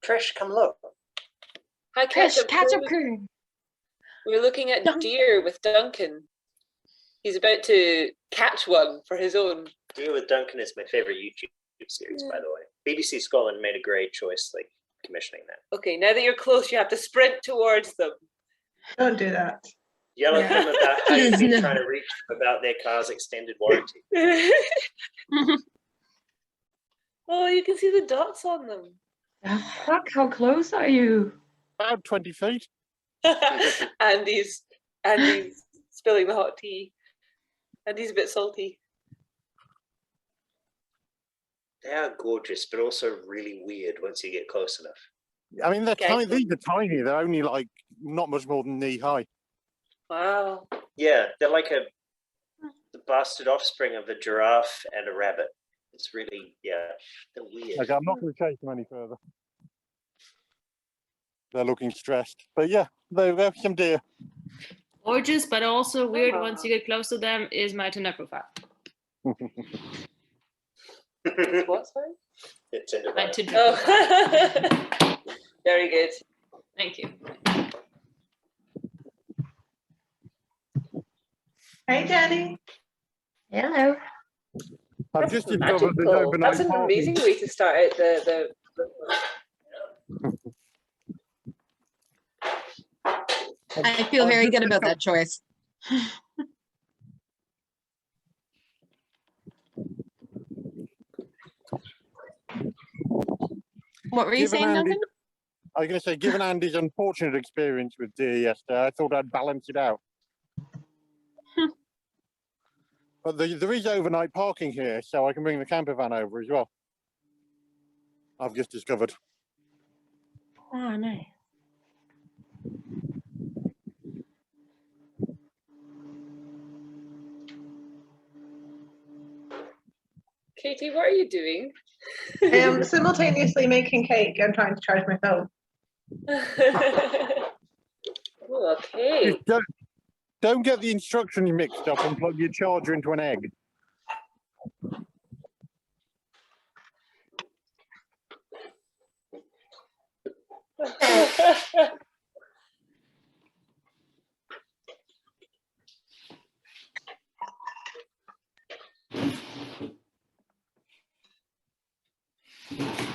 Trish, come look. Hi, Trish, catch-up crew. We're looking at Deer with Duncan. He's about to catch one for his own. Deer with Duncan is my favorite YouTube series, by the way. BBC Scotland made a great choice, like commissioning that. Okay, now that you're close, you have to sprint towards them. Don't do that. Yell at them about how you've been trying to reach them about their car's extended warranty. Oh, you can see the dots on them. Fuck, how close are you? About 20 feet. Andy's spilling the hot tea. Andy's a bit salty. They are gorgeous, but also really weird once you get close enough. I mean, they're tiny. These are tiny. They're only like not much more than knee high. Wow. Yeah, they're like the bastard offspring of a giraffe and a rabbit. It's really, they're weird. Okay, I'm not going to chase them any further. They're looking stressed. But yeah, there we go, some deer. Gorgeous, but also weird once you get close to them is my Tinder profile. What, sorry? It's in My Tinder Oh. Very good. Thank you. Hey, Jenny. Hello. I've just discovered there's overnight That's an parking. amazing way to start out the I feel very good about that choice. What were you saying, Duncan? I was going to say, given Andy's unfortunate experience with deer yesterday, I thought I'd balance it out. But there is overnight parking here, so I can bring the camper van over as well. I've just discovered. Oh, nice. Katie, what are you doing? Simultaneously making cake and trying to charge my phone. Oh, okay. Just don't get the instructions mixed up and plug your charger into an egg.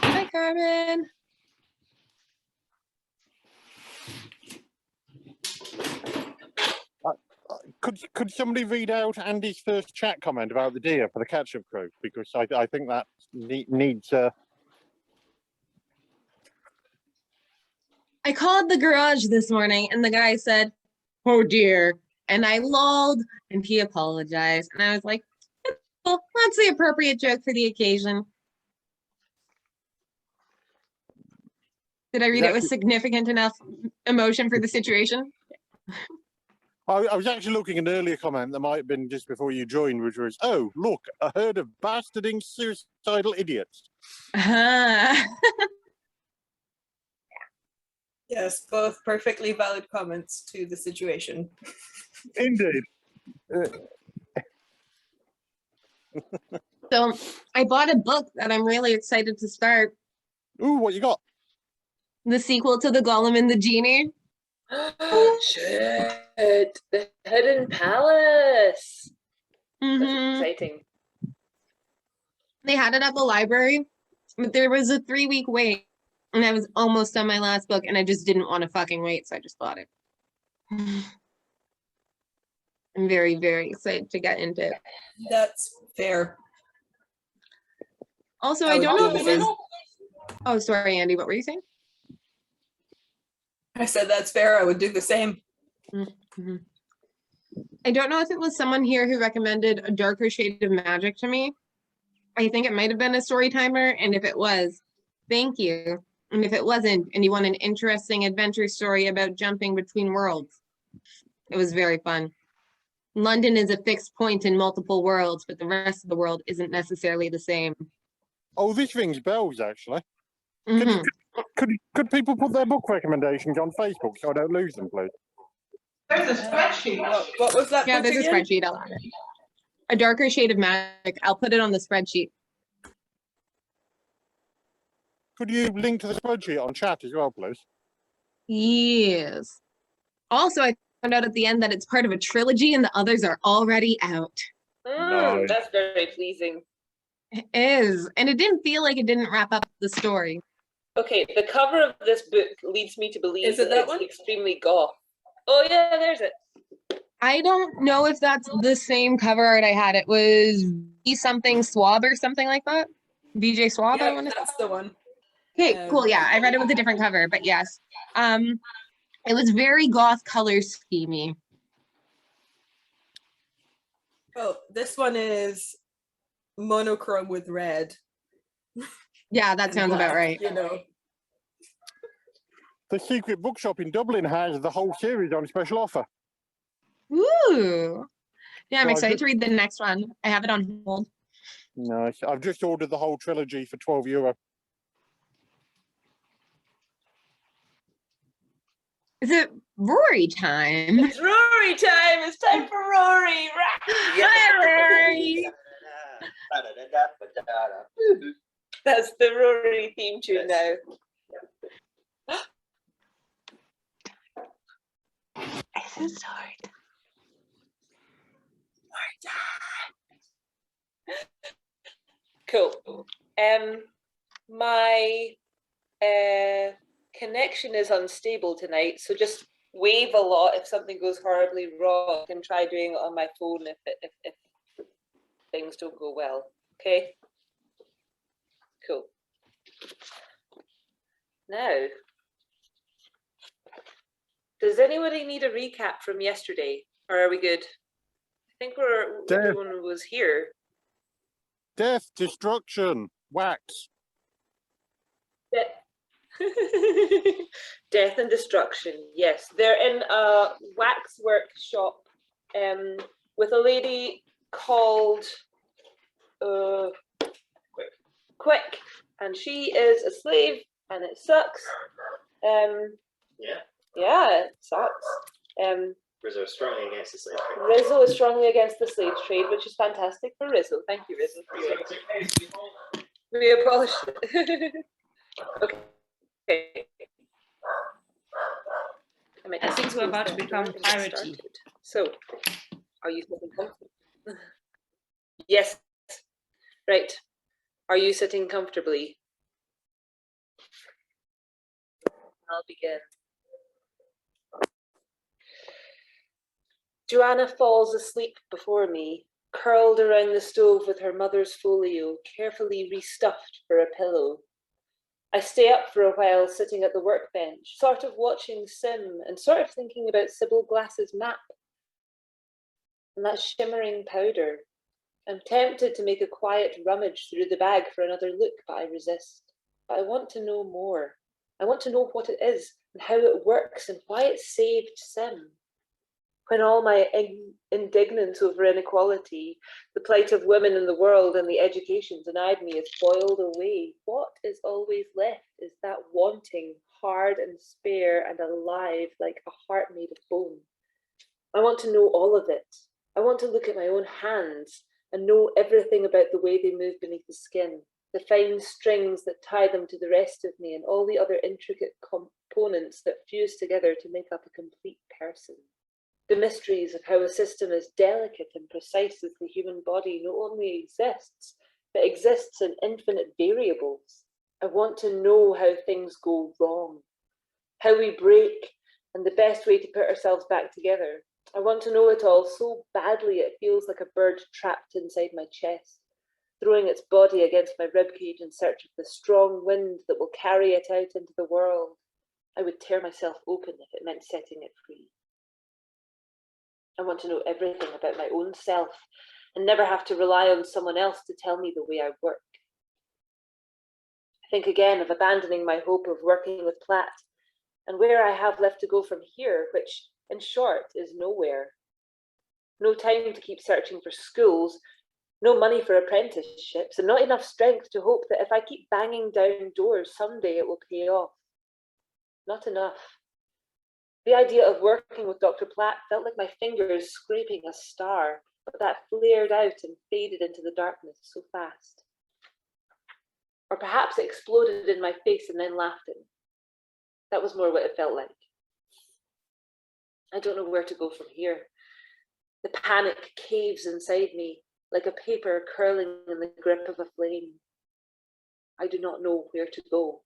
Hi, Carmen. Could somebody read out Andy's first chat comment about the deer for the catch-up crew? Because I think that needs... I called the garage this morning and the guy said, "Oh dear." And I lolled and he apologized. And I was like, well, that's the appropriate joke for the occasion. Did I read it with significant enough emotion for the situation? I was actually looking at an earlier comment that might have been just before you joined, which was, "Oh, look, a herd of bastarding suicidal idiots." Yes, both perfectly valid comments to the situation. Indeed. So I bought a book that I'm really excited to start. Ooh, what you got? The sequel to The Golem and the Genie. Shit! The Hidden Palace. Mhm. That's exciting. They had it at the library, but there was a 3-week wait, and I was almost on my last book, and I just didn't want to fucking wait, so I just bought it. I'm very, very excited to get into it. That's fair. Also, I don't know if it was... Oh, sorry, Andy, what were you saying? I said that's fair. I would do the same. Mm-hmm. I don't know if it was someone here who recommended A Darker Shade of Magic to me. I think it might have been a Storytimer, and if it was, thank you. And if it wasn't, and you want an interesting adventure story about jumping between worlds, it was very fun. London is a fixed point in multiple worlds, but the rest of the world isn't necessarily the same. Oh, this rings bells, actually. Mhm. Could people put their book recommendations on Facebook so I don't lose them, please? There's a spreadsheet. What was that? Yeah, book there's a again? spreadsheet. I'll add it. A Darker Shade of Magic. I'll put it on the spreadsheet. Could you link to the spreadsheet on chat as well, please? Yes. Also, I found out at the end that it's part of a trilogy and the others are already out. Nice. That's very pleasing. It is. And it didn't feel like it didn't wrap up the story. Okay, the cover of this book leads me to believe Is it that it's one? extremely goth. Oh yeah, there's it. I don't know if that's the same cover art I had. It was something Swab or something like that. VJ Swab, I Yeah, want to. that's the one. Okay, cool. Yeah, I read it with a different cover, but yes. It was very goth color schemey. Well, this one is monochrome with red. Yeah, that and sounds about black, right. You know. The Secret Bookshop in Dublin has the whole series on special offer. Ooh. Yeah, I'm So I've excited just- to read the next one. I have it on hold. Nice. I've just ordered the whole trilogy for €12. Is it Rory time? It's Rory time. It's time for Rory. Hi, Rory. That's the Rory theme tune now. I'm so sorry. Cool. My connection is unstable tonight, so just wave a lot if something goes horribly wrong, and try doing it on my phone if things don't go well. Okay. Cool. Now, does anybody need a recap from yesterday, or are we good? I think everyone was here. Death, destruction, wax. Death and destruction. Yes, they're in a wax workshop with a lady called Quick, and she is a slave, and it sucks. Yeah, it sucks. Rizzo strongly against the slave trade. Rizzo is strongly against the slave trade, which is fantastic for Rizzo. Thank you, Rizzo. We abolished it. Okay. I think we're about to become Piracy. So, are you sitting comfortably? Yes. Right. Are you sitting comfortably? I'll begin. Joanna falls asleep before me, curled around the stove with her mother's folio, carefully restuffed for a pillow. I stay up for a while, sitting at the workbench, sort of watching Sim and sort of thinking about Sybil Glass's map and that shimmering powder. I'm tempted to make a quiet rummage through the bag for another look, but I resist. But I want to know more. I want to know what it is and how it works and why it saved Sim. When all my indignance over inequality, the plight of women in the world and the education denied me is boiled away, what is always left is that wanting, hard and spare and alive like a heart made of bone. I want to know all of it. I want to look at my own hands and know everything about the way they move beneath the skin, the fine strings that tie them to the rest of me and all the other intricate components that fuse together to make up a complete person. The mysteries of how a system as delicate and precise as the human body not only exists, but exists in infinite variables. I want to know how things go wrong, how we break, and the best way to put ourselves back together. I want to know it all so badly it feels like a bird trapped inside my chest, throwing its body against my ribcage in search of the strong wind that will carry it out into the world. I would tear myself open if it meant setting it free. I want to know everything about my own self and never have to rely on someone else to tell me the way I work. I think again of abandoning my hope of working with Platt and where I have left to go from here, which, in short, is nowhere. No time to keep searching for schools, no money for apprenticeships, and not enough strength to hope that if I keep banging down doors, someday it will pay off. Not enough. The idea of working with Dr. Platt felt like my fingers scraping a star, but that flared out and faded into the darkness so fast. Or perhaps it exploded in my face and then laughed at me. That was more what it felt like. I don't know where to go from here. The panic caves inside me like a paper curling in the grip of a flame. I do not know where to go.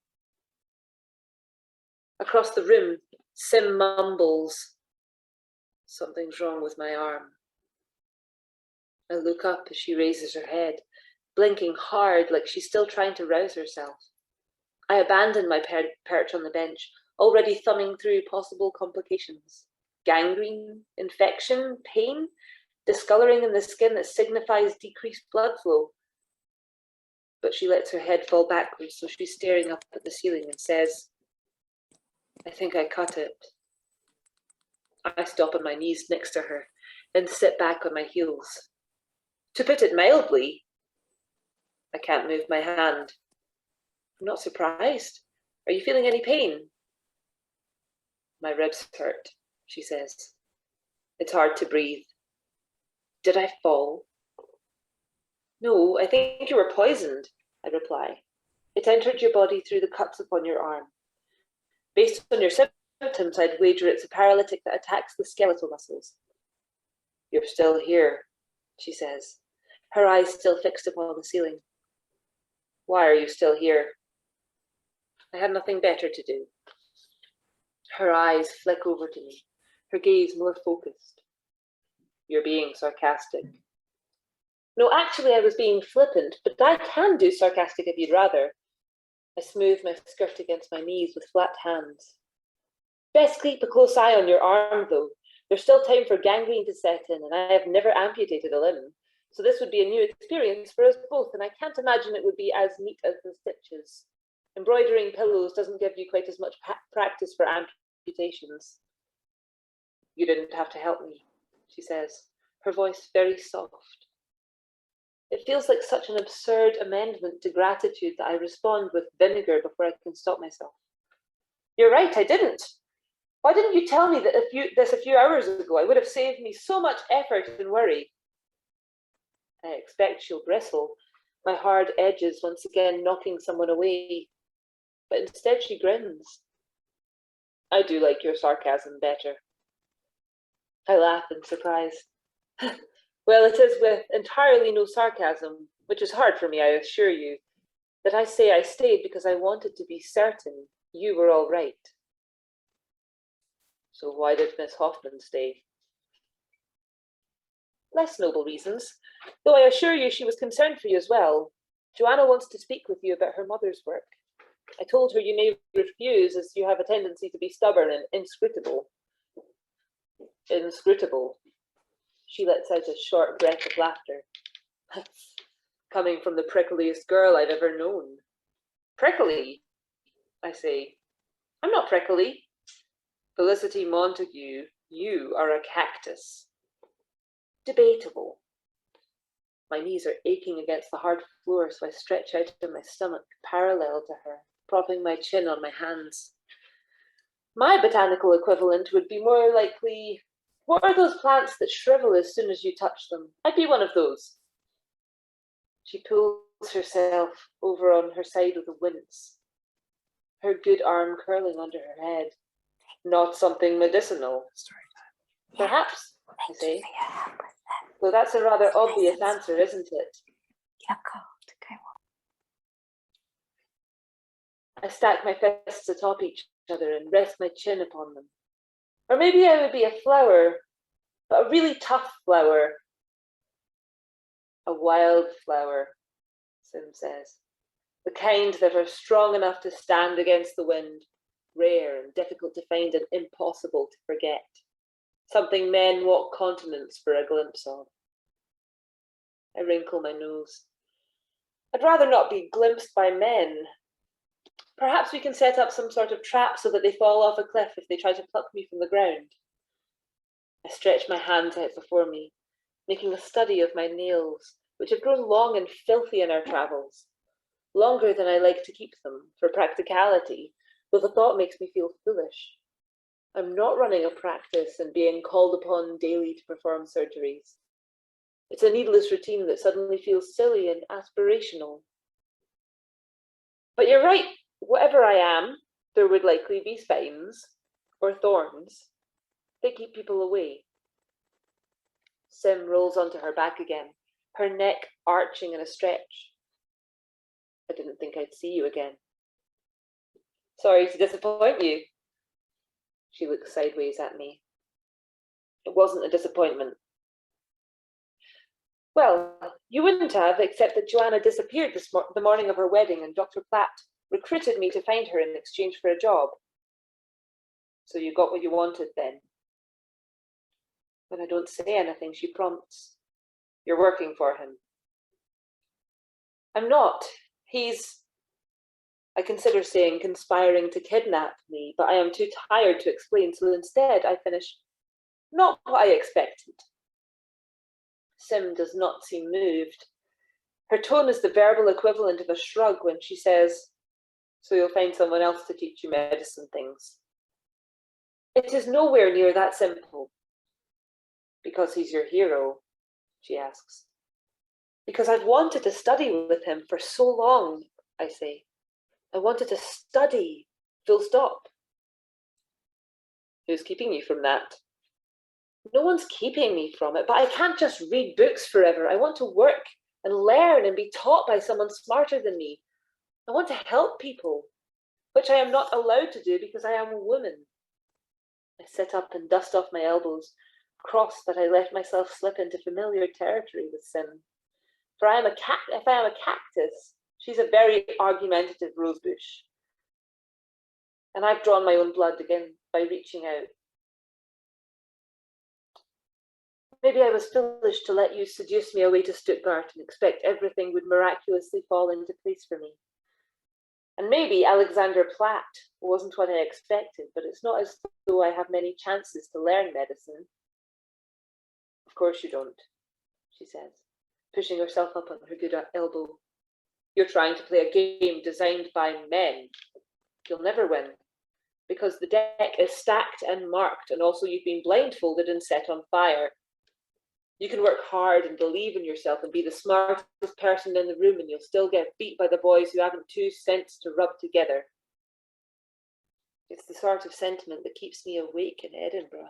Across the room, Sim mumbles, "Something's wrong with my arm." I look up as she raises her head, blinking hard like she's still trying to rouse herself. I abandon my perch on the bench, already thumbing through possible complications. Gangrene, infection, pain, discoloring in the skin that signifies decreased blood flow. But she lets her head fall backwards, so she's staring up at the ceiling and says, "I think I cut it." I stop on my knees next to her and sit back on my heels. To put it mildly, I can't move my hand. I'm not surprised. Are you feeling any pain? My ribs hurt, she says. It's hard to breathe. Did I fall? No, I think you were poisoned, I reply. It entered your body through the cuts upon your arm. Based on your symptoms, I'd wager it's a paralytic that attacks the skeletal muscles. You're still here, she says, her eyes still fixed upon the ceiling. Why are you still here? I had nothing better to do. Her eyes flick over to me, her gaze more focused. You're being sarcastic. No, actually, I was being flippant, but I can do sarcastic if you'd rather. I smooth my skirt against my knees with flat hands. Best keep a close eye on your arm, though. There's still time for gangrene to set in, and I have never amputated a limb, so this would be a new experience for us both, and I can't imagine it would be as neat as the stitches. Embroidering pillows doesn't give you quite as much practice for amputations. You didn't have to help me, she says, her voice very soft. It feels like such an absurd amendment to gratitude that I respond with vinegar before I can stop myself. You're right, I didn't. Why didn't you tell me that this a few hours ago? It would have saved me so much effort and worry. I expect she'll bristle, my hard edges once again knocking someone away. But instead she grins. I do like your sarcasm better. I laugh in surprise. Well, it is with entirely no sarcasm, which is hard for me, I assure you, that I say I stayed because I wanted to be certain you were all right. So why did Miss Hoffman stay? Less noble reasons, though I assure you she was concerned for you as well. Joanna wants to speak with you about her mother's work. I told her you may refuse as you have a tendency to be stubborn and inscrutable. Inscrutable. She lets out a short breath of laughter. Coming from the prickliest girl I've ever known. Prickly, I say. I'm not prickly. Felicity Montague, you are a cactus. Debatable. My knees are aching against the hard floor, so I stretch out on my stomach parallel to her, propping my chin on my hands. My botanical equivalent would be more likely, what are those plants that shrivel as soon as you touch them? I'd be one of those. She pulls herself over on her side with a wince, her good arm curling under her head. Not something medicinal. Perhaps, I say. Though that's a rather obvious answer, isn't it? I stack my fists atop each other and rest my chin upon them. Or maybe I would be a flower, but a really tough flower. A wild flower, Sim says. The kind that are strong enough to stand against the wind, rare and difficult to find and impossible to forget. Something men walk continents for a glimpse of. I wrinkle my nose. I'd rather not be glimpsed by men. Perhaps we can set up some sort of trap so that they fall off a cliff if they try to pluck me from the ground. I stretch my hands out before me, making a study of my nails, which have grown long and filthy in our travels. Longer than I like to keep them, for practicality, though the thought makes me feel foolish. I'm not running a practice and being called upon daily to perform surgeries. It's a needless routine that suddenly feels silly and aspirational. But you're right. Whatever I am, there would likely be spines or thorns. They keep people away. Sim rolls onto her back again, her neck arching in a stretch. I didn't think I'd see you again. Sorry to disappoint you. She looks sideways at me. It wasn't a disappointment. Well, you wouldn't have, except that Joanna disappeared the morning of her wedding, and Dr. Platt recruited me to find her in exchange for a job. So you got what you wanted then. When I don't say anything, she prompts. You're working for him. I'm not. He's, I consider saying, conspiring to kidnap me, but I am too tired to explain, so instead I finish, not what I expected. Sim does not seem moved. Her tone is the verbal equivalent of a shrug when she says, so you'll find someone else to teach you medicine things. It is nowhere near that simple. Because he's your hero, she asks. Because I've wanted to study with him for so long, I say. I wanted to study, full stop. Who's keeping you from that? No one's keeping me from it, but I can't just read books forever. I want to work and learn and be taught by someone smarter than me. I want to help people, which I am not allowed to do because I am a woman. I sit up and dust off my elbows, cross that I let myself slip into familiar territory with Sim. For if I am a cactus, she's a very argumentative rosebush. And I've drawn my own blood again by reaching out. Maybe I was foolish to let you seduce me away to Stuttgart and expect everything would miraculously fall into place for me. And maybe Alexander Platt wasn't what I expected, but it's not as though I have many chances to learn medicine. Of course you don't, she says, pushing herself up on her good elbow. You're trying to play a game designed by men. You'll never win, because the deck is stacked and marked, and also you've been blindfolded and set on fire. You can work hard and believe in yourself and be the smartest person in the room, and you'll still get beat by the boys who haven't 2 cents to rub together. It's the sort of sentiment that keeps me awake in Edinburgh.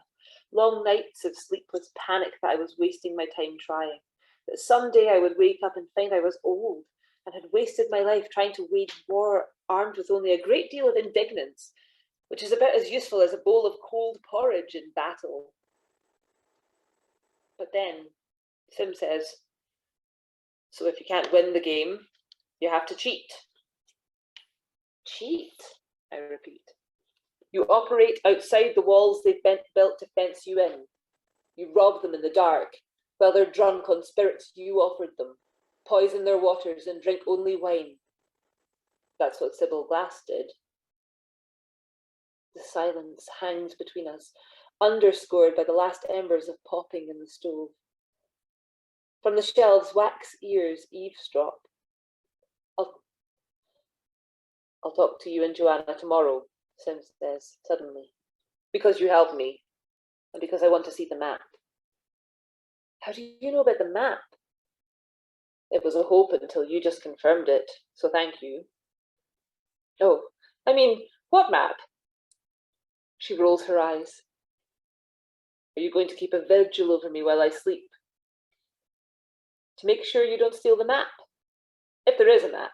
Long nights of sleepless panic that I was wasting my time trying. That someday I would wake up and find I was old and had wasted my life trying to wage war armed with only a great deal of indignance, which is about as useful as a bowl of cold porridge in battle. But then, Sim says, so if you can't win the game, you have to cheat. Cheat, I repeat. You operate outside the walls they've built to fence you in. You rob them in the dark, while they're drunk on spirits you offered them, poison their waters and drink only wine. That's what Sybil Glass did. The silence hangs between us, underscored by the last embers of popping in the stove. From the shelves, wax ears eavesdrop. I'll talk to you and Joanna tomorrow, Sim says suddenly, because you helped me, and because I want to see the map. How do you know about the map? It was a hope until you just confirmed it, so thank you. Oh, I mean, what map? She rolls her eyes. Are you going to keep a vigil over me while I sleep? To make sure you don't steal the map? If there is a map.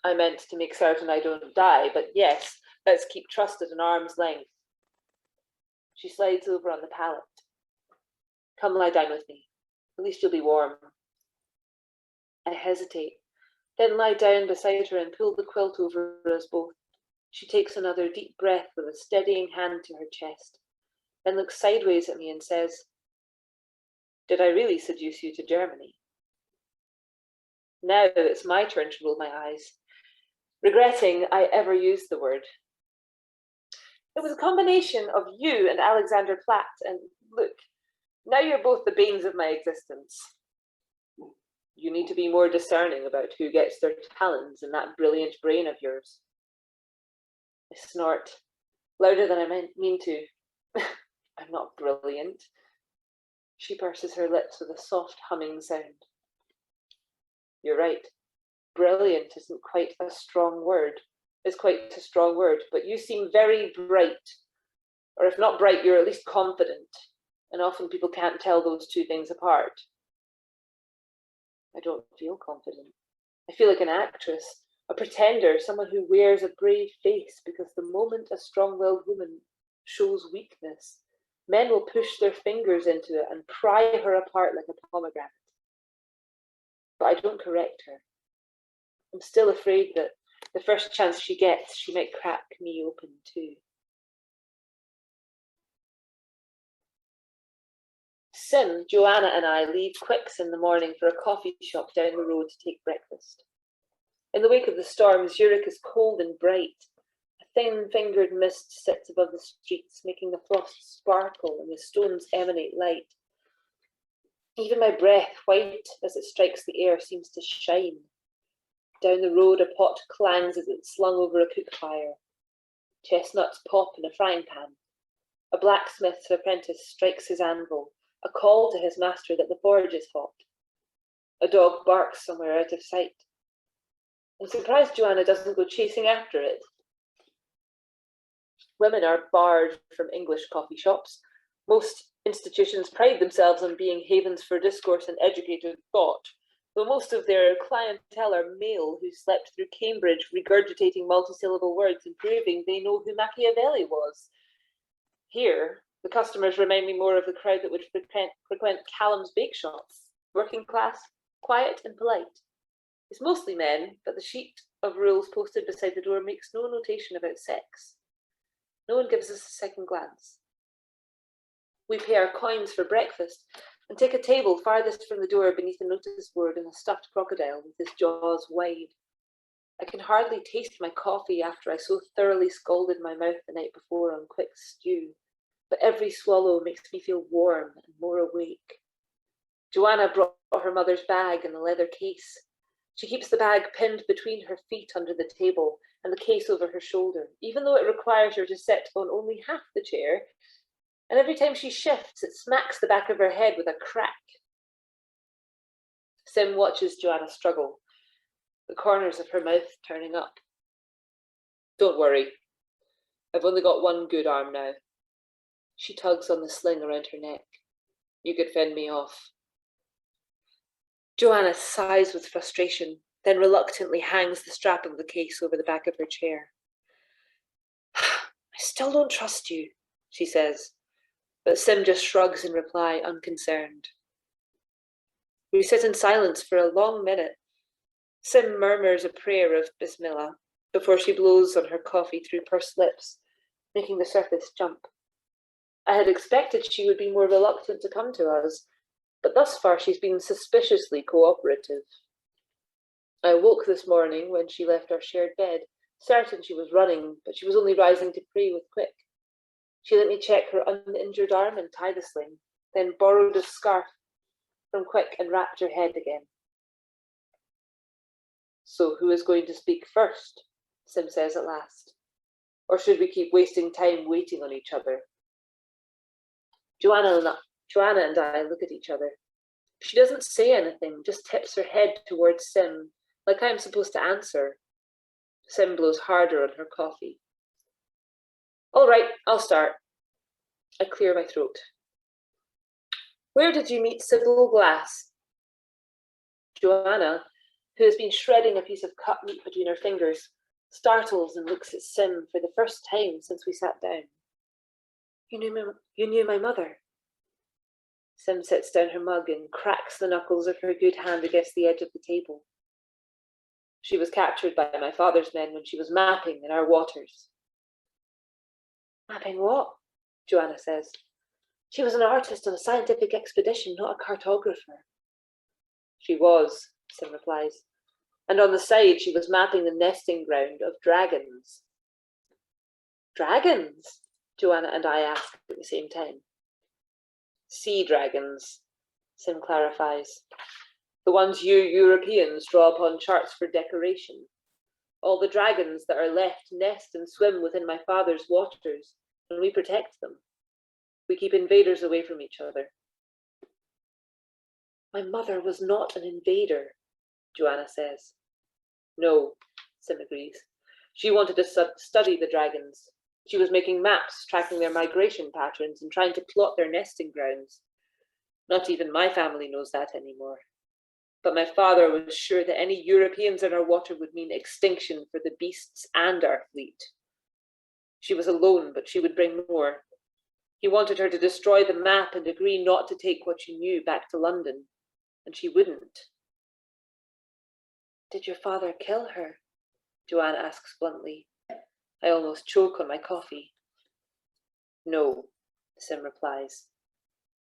I meant to make certain I don't die, but yes, let's keep trust at an arm's length. She slides over on the pallet. Come lie down with me. At least you'll be warm. I hesitate, then lie down beside her and pull the quilt over us both. She takes another deep breath with a steadying hand to her chest, then looks sideways at me and says, did I really seduce you to Germany? Now it's my turn to roll my eyes, regretting I ever used the word. It was a combination of you and Alexander Platt, and look, now you're both the banes of my existence. You need to be more discerning about who gets their talons in that brilliant brain of yours. I snort, louder than I mean to. I'm not brilliant. She purses her lips with a soft humming sound. You're right. brilliant isn't quite a strong word. Is quite a strong word, but you seem very bright. Or if not bright, you're at least confident. And often people can't tell those two things apart. I don't feel confident. I feel like an actress, a pretender, someone who wears a brave face because the moment a strong-willed woman shows weakness, men will push their fingers into it and pry her apart like a pomegranate. But I don't correct her. I'm still afraid that the first chance she gets, she might crack me open too. Sim, Joanna and I leave Quick's in the morning for a coffee shop down the road to take breakfast. In the wake of the storm, Zurich is cold and bright. A thin-fingered mist sits above the streets, making the frost sparkle and the stones emanate light. Even my breath, white as it strikes the air, seems to shine. Down the road, a pot clangs as it's slung over a cook fire. Chestnuts pop in a frying pan. A blacksmith's apprentice strikes his anvil, a call to his master that the forge is hot. A dog barks somewhere out of sight. I'm surprised Joanna doesn't go chasing after it. Women are barred from English coffee shops. Most institutions pride themselves on being havens for discourse and educated thought, though most of their clientele are male who slept through Cambridge regurgitating multisyllable words and proving they know who Machiavelli was. Here, the customers remind me more of the crowd that would frequent Callum's bake shops, working class, quiet and polite. It's mostly men, but the sheet of rules posted beside the door makes no notation about sex. No one gives us a second glance. We pay our coins for breakfast and take a table farthest from the door beneath a notice board and a stuffed crocodile with his jaws wide. I can hardly taste my coffee after I so thoroughly scalded my mouth the night before on Quick's stew, but every swallow makes me feel warm and more awake. Joanna brought her mother's bag in a leather case. She keeps the bag pinned between her feet under the table and the case over her shoulder, even though it requires her to sit on only half the chair, and every time she shifts, it smacks the back of her head with a crack. Sim watches Joanna struggle, the corners of her mouth turning up. Don't worry, I've only got one good arm now. She tugs on the sling around her neck. You could fend me off. Joanna sighs with frustration, then reluctantly hangs the strap of the case over the back of her chair. I still don't trust you, she says, but Sim just shrugs in reply, unconcerned. We sit in silence for a long minute. Sim murmurs a prayer of Bismillah before she blows on her coffee through pursed lips, making the surface jump. I had expected she would be more reluctant to come to us, but thus far she's been suspiciously cooperative. I awoke this morning when she left our shared bed, certain she was running, but she was only rising to pray with Quick. She let me check her uninjured arm and tie the sling, then borrowed a scarf from Quick and wrapped her head again. So who is going to speak first? Sim says at last. Or should we keep wasting time waiting on each other? Joanna and I look at each other. She doesn't say anything, just tips her head towards Sim, like I'm supposed to answer. Sim blows harder on her coffee. All right, I'll start. I clear my throat. Where did you meet Sybil Glass? Joanna, who has been shredding a piece of cut meat between her fingers, startles and looks at Sim for the first time since we sat down. You knew my mother. Sim sets down her mug and cracks the knuckles of her good hand against the edge of the table. She was captured by my father's men when she was mapping in our waters. Mapping what? Joanna says. She was an artist on a scientific expedition, not a cartographer. She was, Sim replies, and on the side she was mapping the nesting ground of dragons. Dragons? Joanna and I ask at the same time. Sea dragons, Sim clarifies. The ones you Europeans draw upon charts for decoration. All the dragons that are left nest and swim within my father's waters, and we protect them. We keep invaders away from each other. My mother was not an invader, Joanna says. No, Sim agrees. She wanted to study the dragons. She was making maps, tracking their migration patterns and trying to plot their nesting grounds. Not even my family knows that anymore. But my father was sure that any Europeans in our water would mean extinction for the beasts and our fleet. She was alone, but she would bring more. He wanted her to destroy the map and agree not to take what she knew back to London, and she wouldn't. Did your father kill her? Joanna asks bluntly. I almost choke on my coffee. No, Sim replies.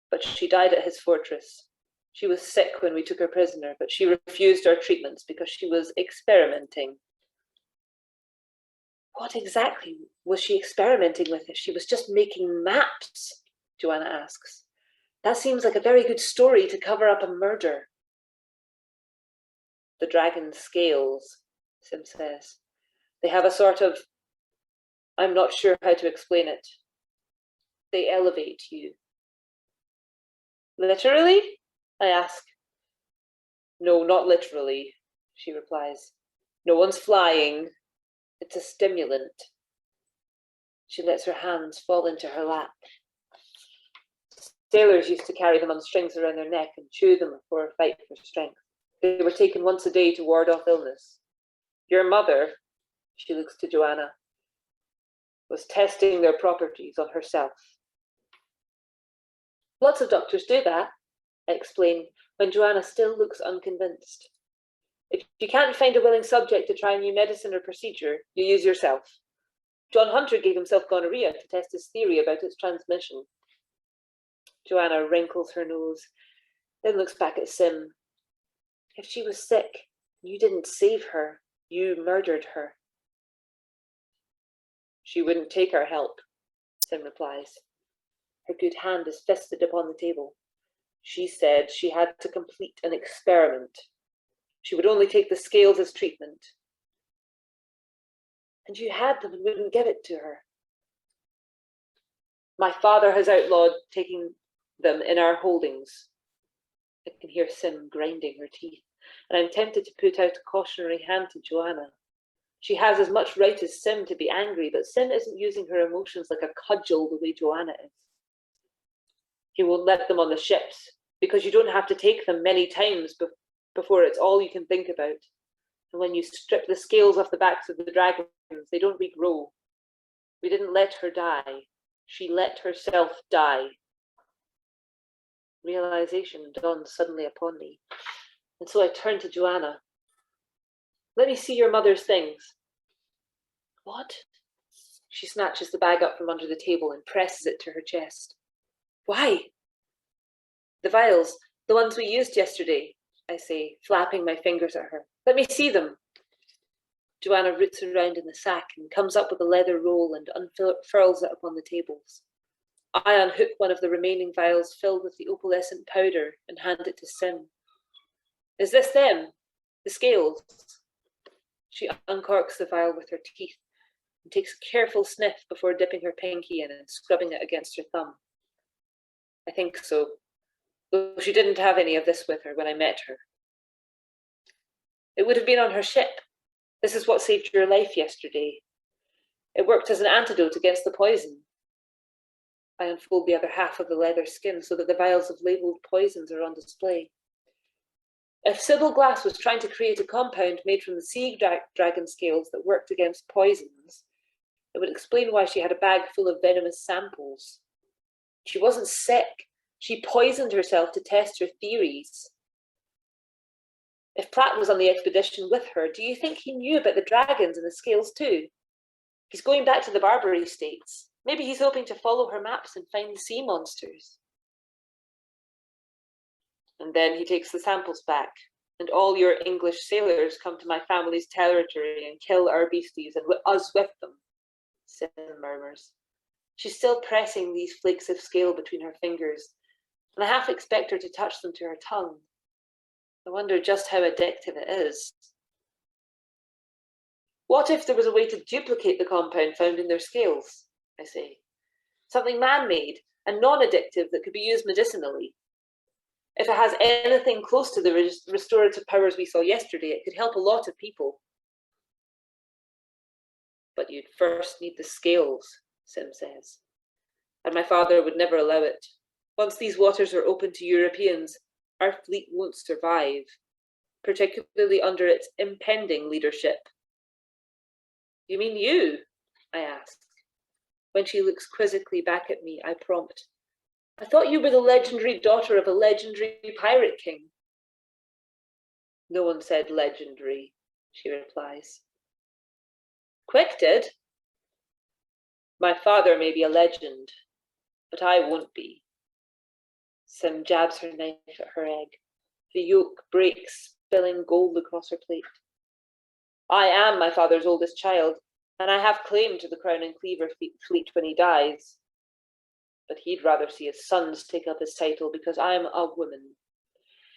But she died at his fortress. She was sick when we took her prisoner, but she refused our treatments because she was experimenting. What exactly was she experimenting with if she was just making maps? Joanna asks. That seems like a very good story to cover up a murder. The dragon's scales, Sim says. They have a sort of, I'm not sure how to explain it. They elevate you. Literally? I ask. No, not literally, she replies. No one's flying. It's a stimulant. She lets her hands fall into her lap. Sailors used to carry them on strings around their neck and chew them before a fight for strength. They were taken once a day to ward off illness. Your mother, she looks to Joanna, was testing their properties on herself. Lots of doctors do that, I explain, when Joanna still looks unconvinced. If you can't find a willing subject to try a new medicine or procedure, you use yourself. John Hunter gave himself gonorrhea to test his theory about its transmission. Joanna wrinkles her nose, then looks back at Sim. If she was sick, you didn't save her, you murdered her. She wouldn't take our help, Sim replies. Her good hand is fisted upon the table. She said she had to complete an experiment. She would only take the scales as treatment. And you had them and wouldn't give it to her. My father has outlawed taking them in our holdings. I can hear Sim grinding her teeth, and I'm tempted to put out a cautionary hand to Joanna. She has as much right as Sim to be angry, but Sim isn't using her emotions like a cudgel the way Joanna is. He won't let them on the ships, because you don't have to take them many times before it's all you can think about. And when you strip the scales off the backs of the dragons, they don't regrow. We didn't let her die. She let herself die. Realization dawned suddenly upon me, and so I turned to Joanna. Let me see your mother's things. What? She snatches the bag up from under the table and presses it to her chest. Why? The vials, the ones we used yesterday, I say, flapping my fingers at her. Let me see them. Joanna roots around in the sack and comes up with a leather roll and unfurls it upon the tables. I unhook one of the remaining vials filled with the opalescent powder and hand it to Sim. Is this them? The scales? She uncorks the vial with her teeth and takes a careful sniff before dipping her pinky in and scrubbing it against her thumb. I think so, though she didn't have any of this with her when I met her. It would have been on her ship. This is what saved your life yesterday. It worked as an antidote against the poison. I unfold the other half of the leather skin so that the vials of labelled poisons are on display. If Sybil Glass was trying to create a compound made from the sea dragon scales that worked against poisons, it would explain why she had a bag full of venomous samples. She wasn't sick. She poisoned herself to test her theories. If Pratt was on the expedition with her, do you think he knew about the dragons and the scales too? He's going back to the Barbary States. Maybe he's hoping to follow her maps and find the sea monsters. And then he takes the samples back, and all your English sailors come to my family's territory and kill our beasties, and us with them, Sim murmurs. She's still pressing these flakes of scale between her fingers, and I half expect her to touch them to her tongue. I wonder just how addictive it is. What if there was a way to duplicate the compound found in their scales? I say. Something man-made and non-addictive that could be used medicinally. If it has anything close to the restorative powers we saw yesterday, it could help a lot of people. But you'd first need the scales, Sim says. And my father would never allow it. Once these waters are open to Europeans, our fleet won't survive, particularly under its impending leadership. You mean you? I ask. When she looks quizzically back at me, I prompt. I thought you were the legendary daughter of a legendary pirate king. No one said legendary, she replies. Quick did. My father may be a legend, but I won't be. Sim jabs her knife at her egg. The yolk breaks, spilling gold across her plate. I am my father's oldest child, and I have claim to the Crown and Cleaver fleet when he dies. But he'd rather see his sons take up his title because I'm a woman.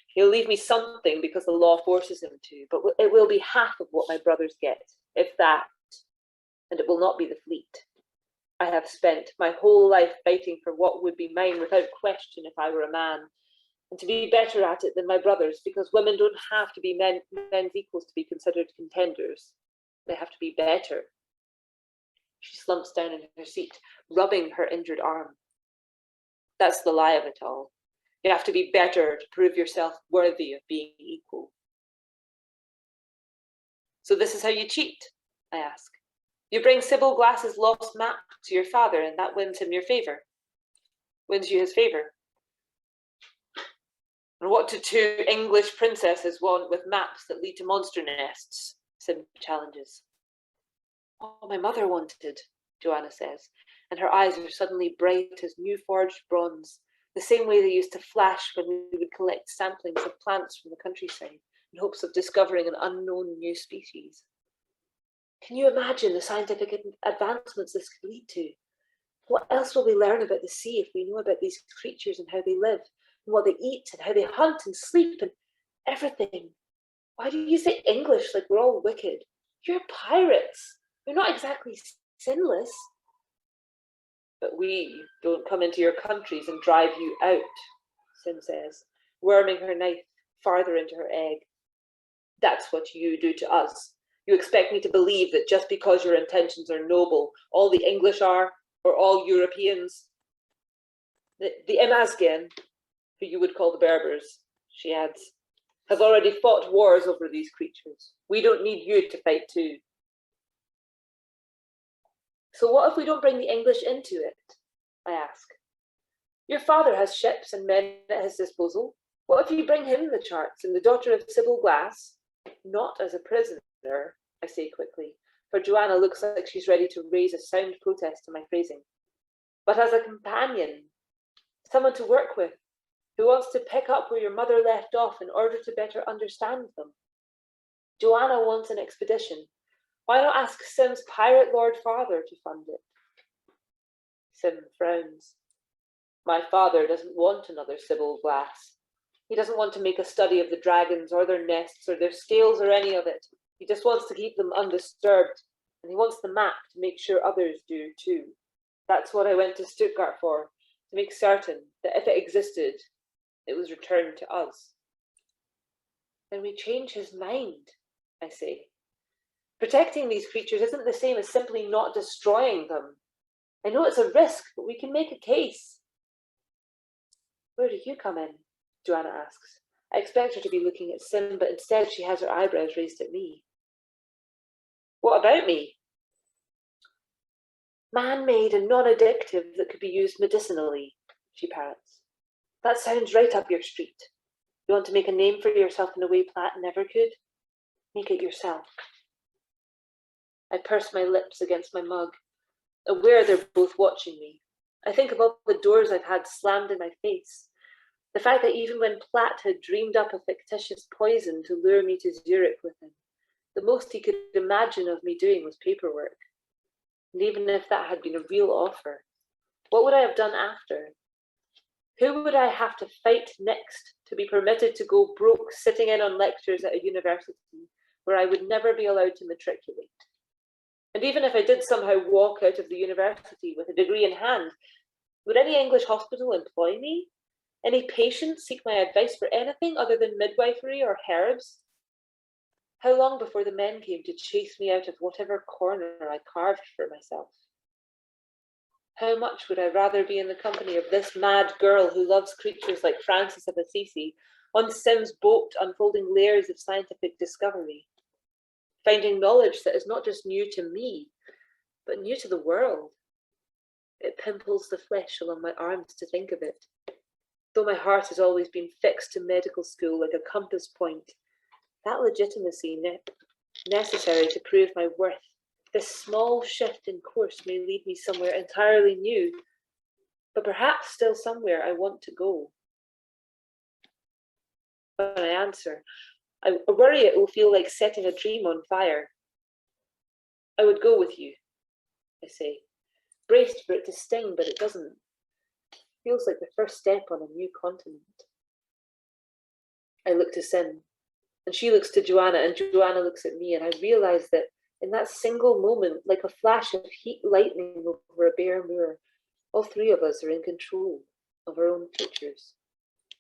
He'll leave me something because the law forces him to, but it will be half of what my brothers get, if that, and it will not be the fleet. I have spent my whole life fighting for what would be mine without question if I were a man, and to be better at it than my brothers, because women don't have to be men's equals to be considered contenders. They have to be better. She slumps down in her seat, rubbing her injured arm. That's the lie of it all. You have to be better to prove yourself worthy of being equal. So this is how you cheat? I ask. You bring Sybil Glass's lost map to your father, and that wins him your favour. Wins you his favour. And what do two English princesses want with maps that lead to monster nests? Sim challenges. What my mother wanted, Joanna says, and her eyes are suddenly bright as new forged bronze, the same way they used to flash when we would collect samplings of plants from the countryside in hopes of discovering an unknown new species. Can you imagine the scientific advancements this could lead to? What else will we learn about the sea if we know about these creatures and how they live, and what they eat, and how they hunt and sleep, and everything? Why do you say English like we're all wicked? You're pirates. You're not exactly sinless. But we don't come into your countries and drive you out, Sim says, worming her knife farther into her egg. That's what you do to us. You expect me to believe that just because your intentions are noble, all the English are, or all Europeans. The Imazgen, who you would call the Berbers, she adds, have already fought wars over these creatures. We don't need you to fight too. So what if we don't bring the English into it? I ask. Your father has ships and men at his disposal. What if you bring him the charts and the daughter of Sybil Glass? Not as a prisoner, I say quickly, for Joanna looks like she's ready to raise a sound protest to my phrasing. But as a companion, someone to work with, who wants to pick up where your mother left off in order to better understand them. Joanna wants an expedition. Why not ask Sim's pirate lord father to fund it? Sim frowns. My father doesn't want another Sybil Glass. He doesn't want to make a study of the dragons or their nests or their scales or any of it. He just wants to keep them undisturbed, and he wants the map to make sure others do too. That's what I went to Stuttgart for, to make certain that if it existed, it was returned to us. Then we change his mind, I say. Protecting these creatures isn't the same as simply not destroying them. I know it's a risk, but we can make a case. Where do you come in? Joanna asks. I expect her to be looking at Sim, but instead she has her eyebrows raised at me. What about me? Man-made and non-addictive that could be used medicinally, she parrots. That sounds right up your street. You want to make a name for yourself in a way Platt never could? Make it yourself. I purse my lips against my mug, aware they're both watching me. I think of all the doors I've had slammed in my face. The fact that even when Platt had dreamed up a fictitious poison to lure me to Zurich with him, the most he could imagine of me doing was paperwork. And even if that had been a real offer, what would I have done after? Who would I have to fight next to be permitted to go broke sitting in on lectures at a university where I would never be allowed to matriculate? And even if I did somehow walk out of the university with a degree in hand, would any English hospital employ me? Any patient seek my advice for anything other than midwifery or herbs? How long before the men came to chase me out of whatever corner I carved for myself? How much would I rather be in the company of this mad girl who loves creatures like Francis of Assisi, on Sim's boat unfolding layers of scientific discovery, finding knowledge that is not just new to me, but new to the world. It pimples the flesh along my arms to think of it. Though my heart has always been fixed to medical school like a compass point, that legitimacy necessary to prove my worth, this small shift in course may lead me somewhere entirely new, but perhaps still somewhere I want to go. When I answer, I worry it will feel like setting a dream on fire. I would go with you, I say, braced for it to sting, but it doesn't. It feels like the first step on a new continent. I look to Sim, and she looks to Joanna, and Joanna looks at me, and I realise that in that single moment, like a flash of heat lightning over a bare moor, all three of us are in control of our own futures,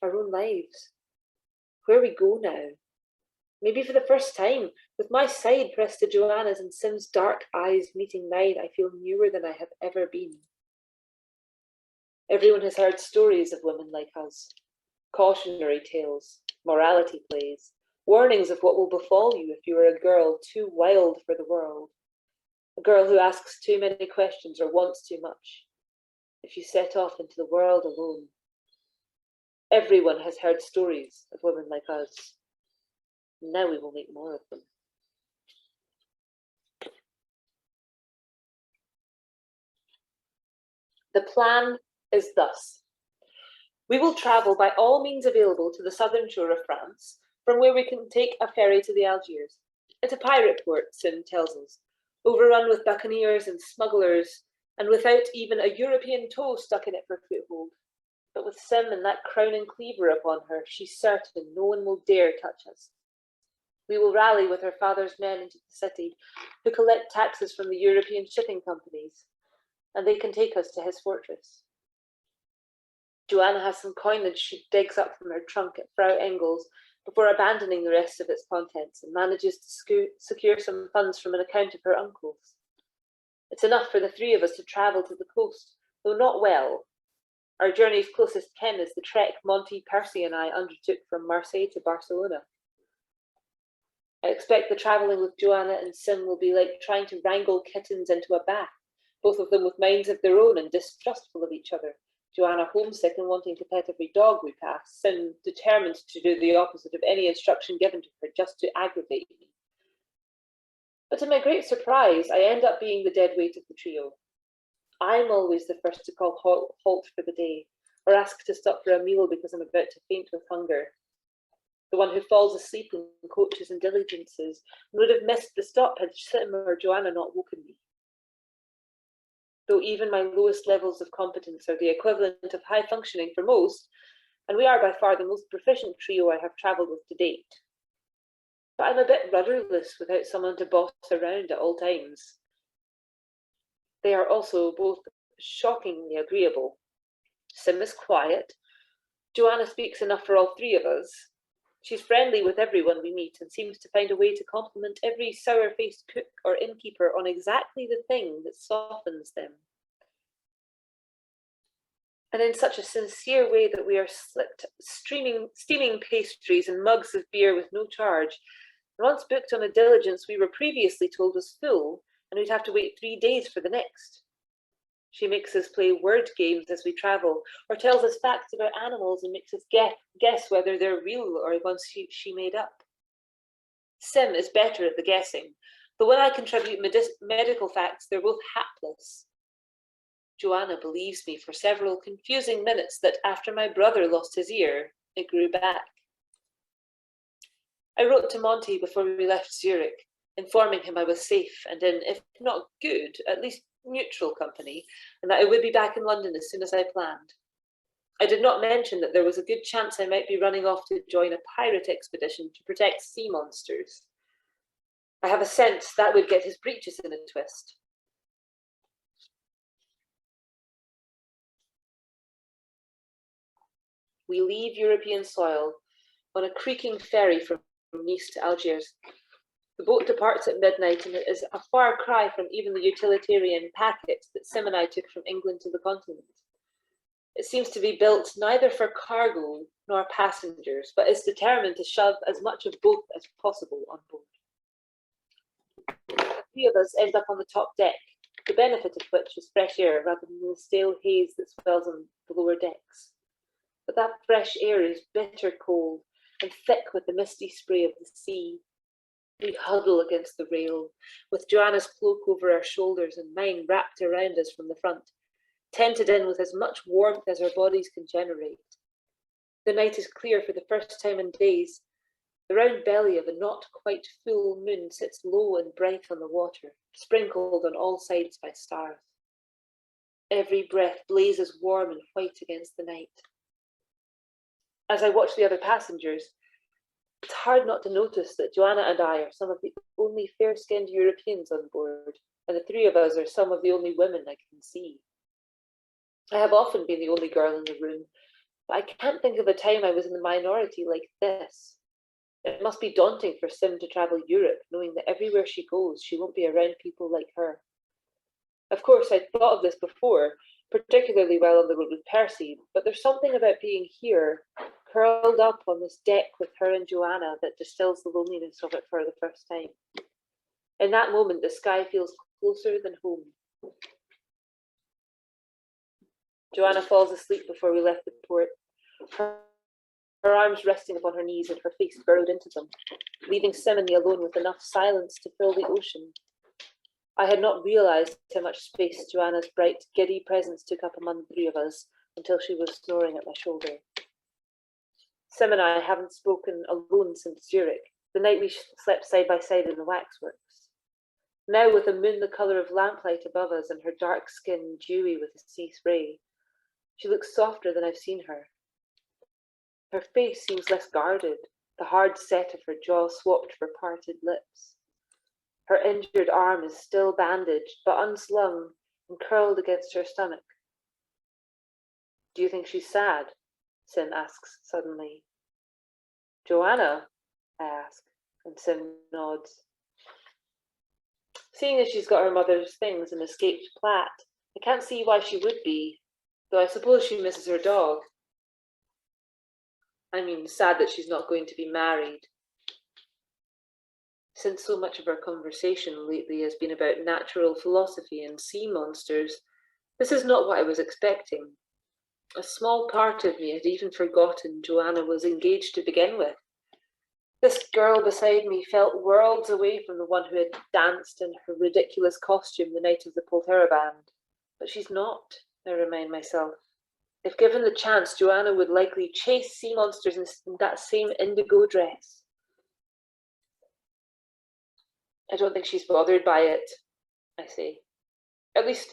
our own lives. Where we go now, maybe for the first time, with my side pressed to Joanna's and Sim's dark eyes meeting mine, I feel newer than I have ever been. Everyone has heard stories of women like us, cautionary tales, morality plays, warnings of what will befall you if you are a girl too wild for the world, a girl who asks too many questions or wants too much, if you set off into the world alone. Everyone has heard stories of women like us. Now we will make more of them. The plan is thus. We will travel by all means available to the southern shore of France, from where we can take a ferry to the Algiers. It's a pirate port, Sim tells us, overrun with buccaneers and smugglers, and without even a European toe stuck in it for foothold. But with Sim and that crowning cleaver upon her, she's certain no one will dare touch us. We will rally with her father's men into the city, who collect taxes from the European shipping companies, and they can take us to his fortress. Joanna has some coinage she digs up from her trunk at Frau Engel's before abandoning the rest of its contents, and manages to secure some funds from an account of her uncle's. It's enough for the three of us to travel to the coast, though not well. Our journey's closest ken is the trek Monty, Percy and I undertook from Marseille to Barcelona. I expect the travelling with Joanna and Sim will be like trying to wrangle kittens into a bath, both of them with minds of their own and distrustful of each other. Joanna homesick and wanting to pet every dog we pass, Sim determined to do the opposite of any instruction given to her just to aggravate me. But to my great surprise, I end up being the dead weight of the trio. I'm always the first to call halt for the day, or ask to stop for a meal because I'm about to faint with hunger. The one who falls asleep in coaches and diligences and would have missed the stop had Sim or Joanna not woken me. Though even my lowest levels of competence are the equivalent of high functioning for most, and we are by far the most proficient trio I have travelled with to date. But I'm a bit rudderless without someone to boss around at all times. They are also both shockingly agreeable. Sim is quiet. Joanna speaks enough for all three of us. She's friendly with everyone we meet and seems to find a way to compliment every sour-faced cook or innkeeper on exactly the thing that softens them. And in such a sincere way that we are slipped steaming pastries and mugs of beer with no charge. Once booked on a diligence we were previously told was full, and we'd have to wait 3 days for the next. She makes us play word games as we travel, or tells us facts about animals and makes us guess whether they're real or ones she made up. Sim is better at the guessing, but when I contribute medical facts, they're both hapless. Joanna believes me for several confusing minutes that after my brother lost his ear, it grew back. I wrote to Monty before we left Zurich, informing him I was safe and in, if not good, at least neutral company, and that I would be back in London as soon as I planned. I did not mention that there was a good chance I might be running off to join a pirate expedition to protect sea monsters. I have a sense that would get his breeches in a twist. We leave European soil on a creaking ferry from Nice to Algiers. The boat departs at midnight, and it is a far cry from even the utilitarian packets that Sim and I took from England to the continent. It seems to be built neither for cargo nor passengers, but is determined to shove as much of both as possible on board. The three of us end up on the top deck, the benefit of which is fresh air rather than the stale haze that swells on the lower decks. But that fresh air is bitter cold and thick with the misty spray of the sea. We huddle against the rail, with Joanna's cloak over our shoulders and mine wrapped around us from the front, tented in with as much warmth as our bodies can generate. The night is clear for the first time in days. The round belly of a not quite full moon sits low and bright on the water, sprinkled on all sides by stars. Every breath blazes warm and white against the night. As I watch the other passengers, it's hard not to notice that Joanna and I are some of the only fair-skinned Europeans on board, and the three of us are some of the only women I can see. I have often been the only girl in the room, but I can't think of a time I was in the minority like this. It must be daunting for Sim to travel Europe, knowing that everywhere she goes, she won't be around people like her. Of course, I'd thought of this before, particularly while on the road with Percy, but there's something about being here, curled up on this deck with her and Joanna, that distills the loneliness of it for the first time. In that moment, the sky feels closer than home. Joanna falls asleep before we left the port, her arms resting upon her knees and her face burrowed into them, leaving Sim and me alone with enough silence to fill the ocean. I had not realised how much space Joanna's bright, giddy presence took up among the three of us until she was snoring at my shoulder. Sim and I haven't spoken alone since Zurich, the night we slept side by side in the waxworks. Now, with the moon the colour of lamplight above us and her dark skin dewy with the sea spray, she looks softer than I've seen her. Her face seems less guarded, the hard set of her jaw swapped for parted lips. Her injured arm is still bandaged, but unslung and curled against her stomach. Do you think she's sad? Sim asks suddenly. Joanna? I ask, and Sim nods. Seeing as she's got her mother's things and escaped Platt, I can't see why she would be, though I suppose she misses her dog. I mean, sad that she's not going to be married. Since so much of our conversation lately has been about natural philosophy and sea monsters, this is not what I was expecting. A small part of me had even forgotten Joanna was engaged to begin with. This girl beside me felt worlds away from the one who had danced in her ridiculous costume the night of the Polterra band. But she's not, I remind myself. If given the chance, Joanna would likely chase sea monsters in that same indigo dress. I don't think she's bothered by it, I say. At least,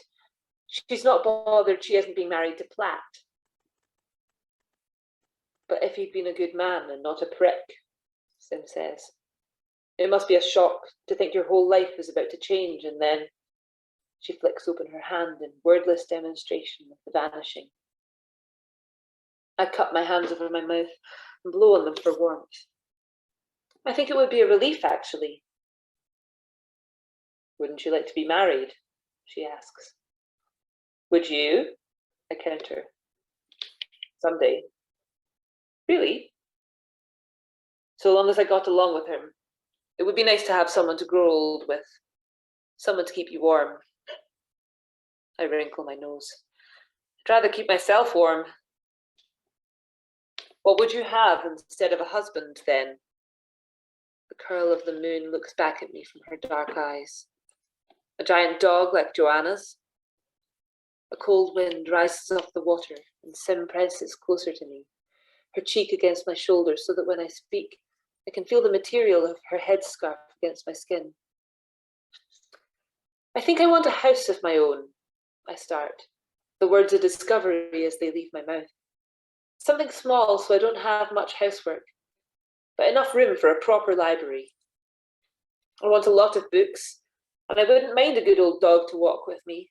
she's not bothered she isn't being married to Platt. But if he'd been a good man and not a prick, Sim says, it must be a shock to think your whole life is about to change, and then she flicks open her hand in wordless demonstration of the vanishing. I cup my hands over my mouth and blow on them for warmth. I think it would be a relief, actually. Wouldn't you like to be married? She asks. Would you? I counter. Someday. Really? So long as I got along with him. It would be nice to have someone to grow old with. Someone to keep you warm. I wrinkle my nose. I'd rather keep myself warm. What would you have instead of a husband, then? The curl of the moon looks back at me from her dark eyes. A giant dog like Joanna's? A cold wind rises off the water, and Sim presses closer to me, her cheek against my shoulder so that when I speak, I can feel the material of her headscarf against my skin. I think I want a house of my own, I start, the words a discovery as they leave my mouth. Something small so I don't have much housework, but enough room for a proper library. I want a lot of books, and I wouldn't mind a good old dog to walk with me,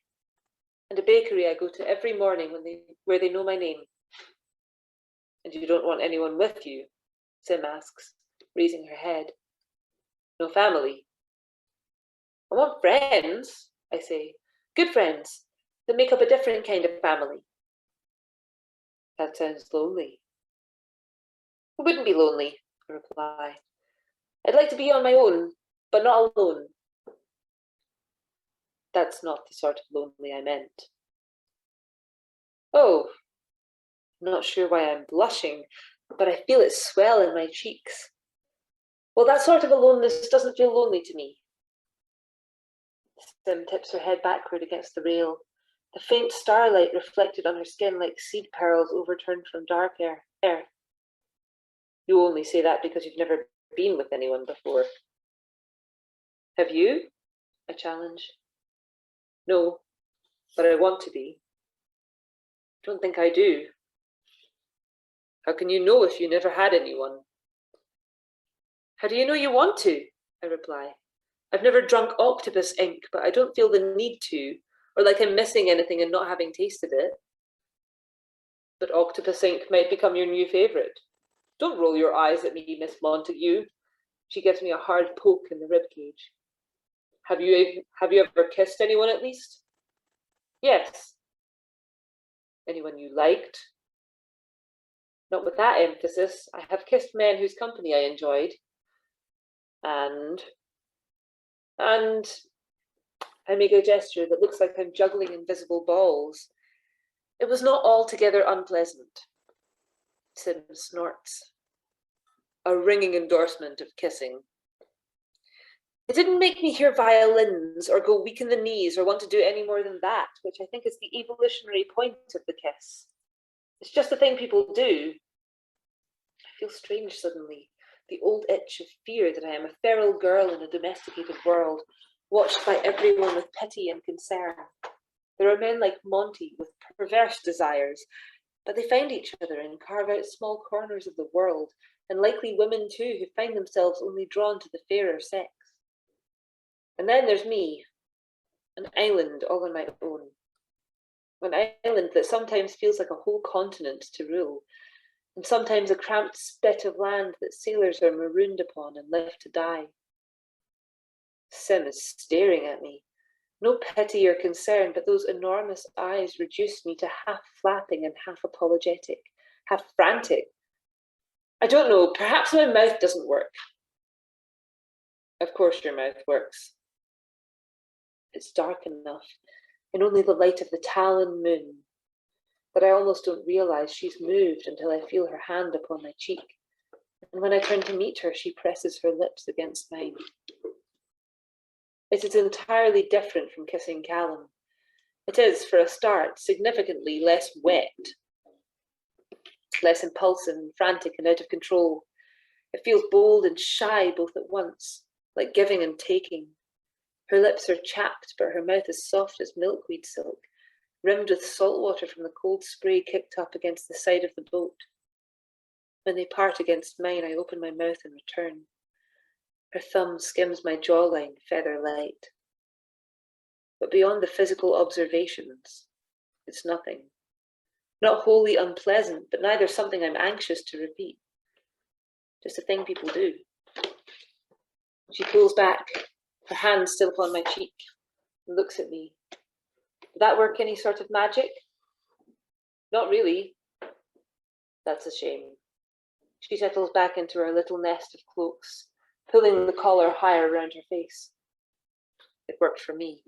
and a bakery I go to every morning where they know my name. And you don't want anyone with you? Sim asks, raising her head. No family? I want friends, I say. Good friends that make up a different kind of family. That sounds lonely. It wouldn't be lonely, I reply. I'd like to be on my own, but not alone. That's not the sort of lonely I meant. Oh, I'm not sure why I'm blushing, but I feel it swell in my cheeks. Well, that sort of aloneness doesn't feel lonely to me. Sim tips her head backward against the rail, the faint starlight reflected on her skin like seed pearls overturned from dark earth. You only say that because you've never been with anyone before. Have you? I challenge. No, but I want to be. Don't think I do. How can you know if you never had anyone? How do you know you want to? I reply. I've never drunk octopus ink, but I don't feel the need to, or like I'm missing anything and not having tasted it. But octopus ink might become your new favourite. Don't roll your eyes at me, Miss Montague. She gives me a hard poke in the ribcage. Have you ever kissed anyone at least? Yes. Anyone you liked? Not with that emphasis. I have kissed men whose company I enjoyed. And I make a gesture that looks like I'm juggling invisible balls. It was not altogether unpleasant. Sim snorts. A ringing endorsement of kissing. It didn't make me hear violins or go weak in the knees or want to do any more than that, which I think is the evolutionary point of the kiss. It's just a thing people do. I feel strange suddenly, the old itch of fear that I am a feral girl in a domesticated world, watched by everyone with pity and concern. There are men like Monty with perverse desires, but they find each other and carve out small corners of the world, and likely women too who find themselves only drawn to the fairer sex. And then there's me, an island all on my own. An island that sometimes feels like a whole continent to rule, and sometimes a cramped spit of land that sailors are marooned upon and left to die. Sim is staring at me. No pity or concern, but those enormous eyes reduce me to half flapping and half apologetic, half frantic. I don't know, perhaps my mouth doesn't work. Of course your mouth works. It's dark enough, in only the light of the talon moon, that I almost don't realise she's moved until I feel her hand upon my cheek. And when I turn to meet her, she presses her lips against mine. It is entirely different from kissing Callum. It is, for a start, significantly less wet, less impulsive and frantic and out of control. It feels bold and shy both at once, like giving and taking. Her lips are chapped, but her mouth is soft as milkweed silk, rimmed with salt water from the cold spray kicked up against the side of the boat. When they part against mine, I open my mouth in return. Her thumb skims my jawline, feather light. But beyond the physical observations, it's nothing. Not wholly unpleasant, but neither something I'm anxious to repeat. Just a thing people do. She pulls back, her hand still upon my cheek, and looks at me. Did that work any sort of magic? Not really. That's a shame. She settles back into her little nest of cloaks, pulling the collar higher around her face. It worked for me.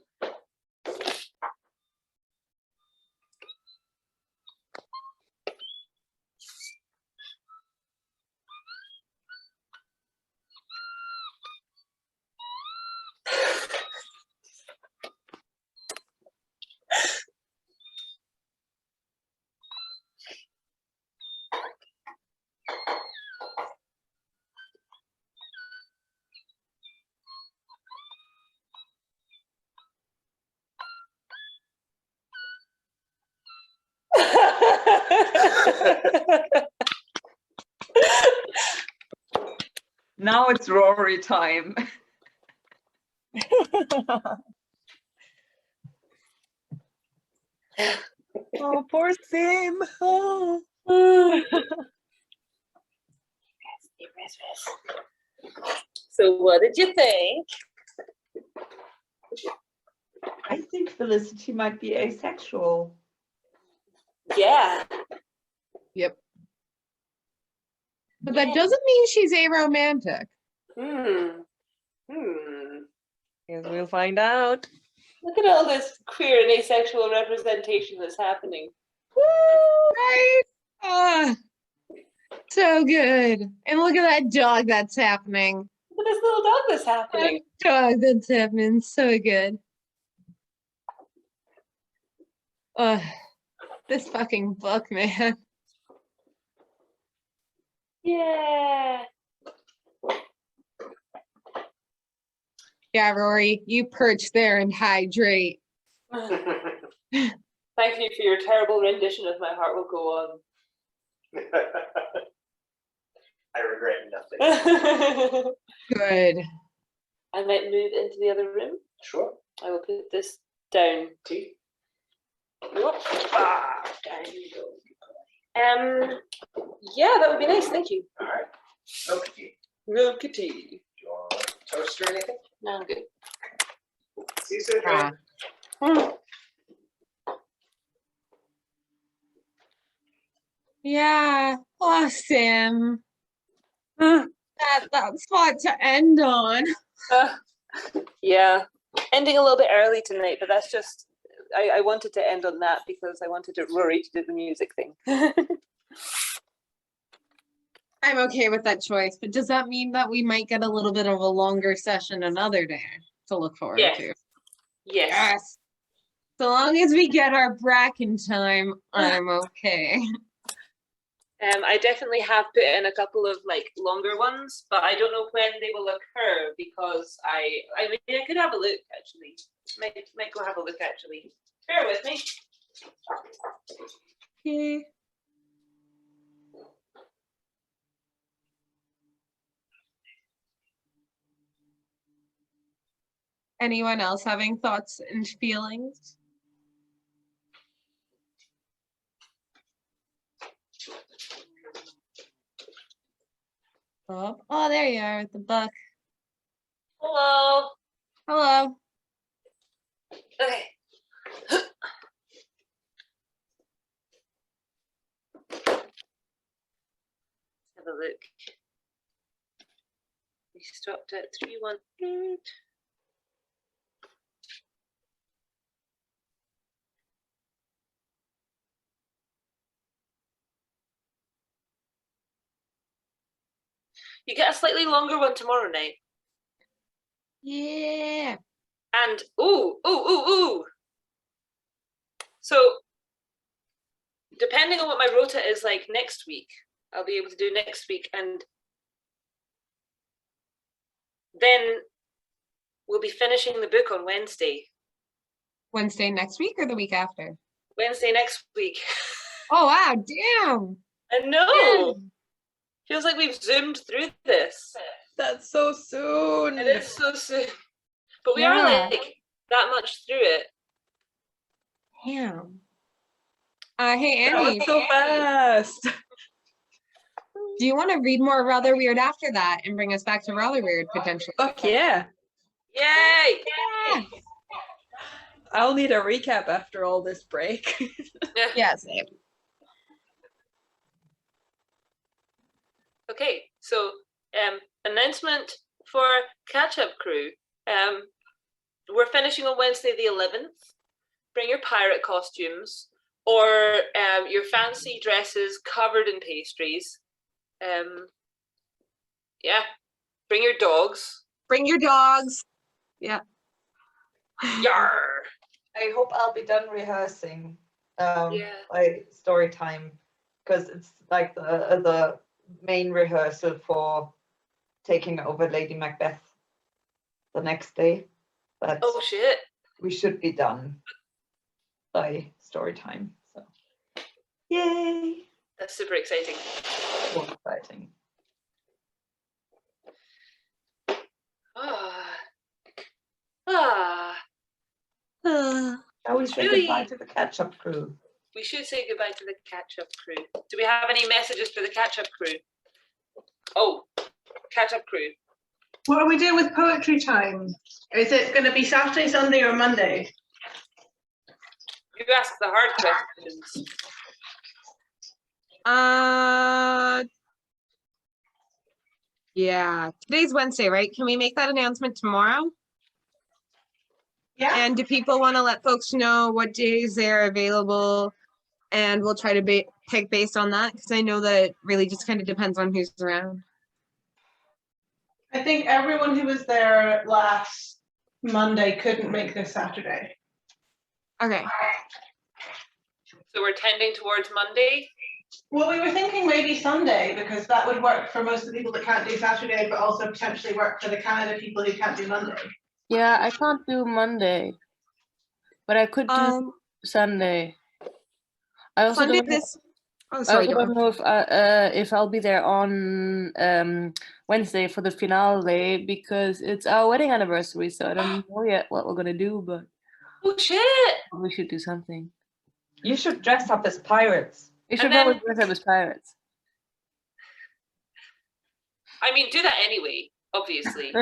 Now it's Rory time. Oh, poor Sim. Oh. So what did you think? I think Felicity might be asexual. Yeah. But that doesn't mean she's aromantic. Hmm. Guess we'll find out. Look at all this queer and asexual representation that's happening. Right? Ah, so good. And look at that dog that's happening. Look at this little dog that's happening. That dog that's happening. So good. This fucking book, man. Yeah. Yeah, Rory, you perch there and hydrate. Thank you for your terrible rendition of My Heart Will Go On. I regret nothing. Good. I might move into the other room. Sure. I will put this down. Tea. Down you go. Yeah, that would be nice. Thank you. All right. Milk tea. Milk tea. Do you want a toast or anything? No, I'm good. See you soon. Ah. Yeah, awesome. That spot to end on. Yeah, ending a little bit early tonight, but that's just, I wanted to end on that because I wanted Rory to do the music thing. I'm okay with that choice, but does that mean that we might get a little bit of a longer session another day to look forward Yes. to? Yes. Yes. So long as we get our bracken time, I'm okay. I definitely have put in a couple of like longer ones, but I don't know when they will occur because I mean I could have a look actually. Might go have a look actually. Bear with me. Okay. Anyone else having thoughts and feelings? Oh, there you are with the book. Hello. Hello. Okay. Have a look. We stopped at 318. You get a slightly longer one tomorrow night. Yeah. And ooh. So depending on what my rota is like next week, I'll be able to do next week, and then we'll be finishing the book on Wednesday. Wednesday next week or the week after? Wednesday next week. Oh, wow. Damn. I know. Damn. Feels like we've zoomed through this. That's so soon. It is so soon. But we are Yeah. like that much through it. Damn. Hey, That was Andy, so fast. do you want to read more Rather Weird after that and bring us back to Rather Weird potentially? Fuck yeah. Yay! Yeah. I'll need a recap after all this break. Yeah, same. Okay, so announcement for Catch Up Crew. We're finishing on Wednesday the 11th. Bring your pirate costumes or your fancy dresses covered in pastries. Yeah, bring your dogs. Bring your dogs. Yeah. Yarr! I hope I'll be done rehearsing Yeah. by story time, because it's like the main rehearsal for taking over Lady Macbeth the next day. But Oh shit! we should be done by story time. So yay! That's super exciting. So exciting. Shall we say Really? goodbye to the catch-up crew? We should say goodbye to the Catch Up Crew. Do we have any messages for the Catch Up Crew? Oh, Catch Up Crew. What are we doing with poetry time? Is it going to be Saturday, Sunday, or Monday? You ask the hard questions. Yeah. Today's Wednesday, right? Can we make that announcement tomorrow? Yeah. And do people want to let folks know what days they're available? And we'll try to pick based on that, because I know that it really just kind of depends on who's around. I think everyone who was there last Monday couldn't make this Saturday. Okay. So we're tending towards Monday. Well, we were thinking maybe Sunday, because that would work for most of the people that can't do Saturday, but also potentially work for the Canada people who can't do Monday. Yeah, I can't do Monday, but I could do Sunday. I also Sunday don't know, this. Oh, sorry. I also don't know if I'll be there on Wednesday for the finale, because it's our wedding anniversary. So I don't know yet what we're gonna do, but Oh shit! we should do something. You should dress up as pirates. We should And then- probably dress up as pirates. I mean, do that anyway, obviously.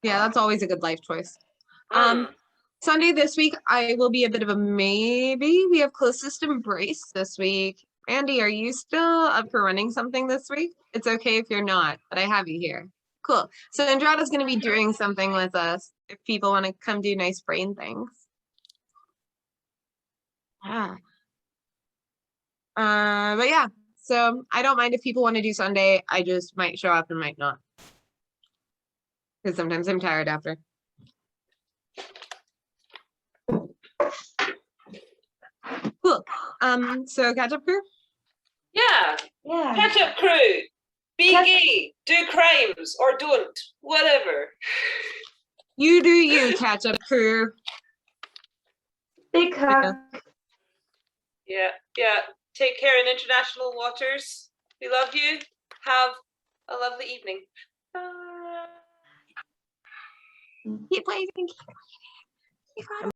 Yeah, that's always a good life choice. Mm. Sunday this week, I will be a bit of a maybe. We have closest embrace this week. Andy, are you still up for running something this week? It's okay if you're not, but I have you here. Cool. So Andrada's going to be doing something with us if people want to come do nice brain things. Yeah. But yeah, so I don't mind if people want to do Sunday. I just might show up and might not. Because sometimes I'm tired after. Cool. So catch up crew? Yeah. Yeah. Catch up crew. Be gay. Do crimes or don't. Whatever. You do you, catch up crew. Big hug. Yeah. Yeah. Take care in international waters. We love you. Have a lovely evening. Bye. Keep playing. Keep playing.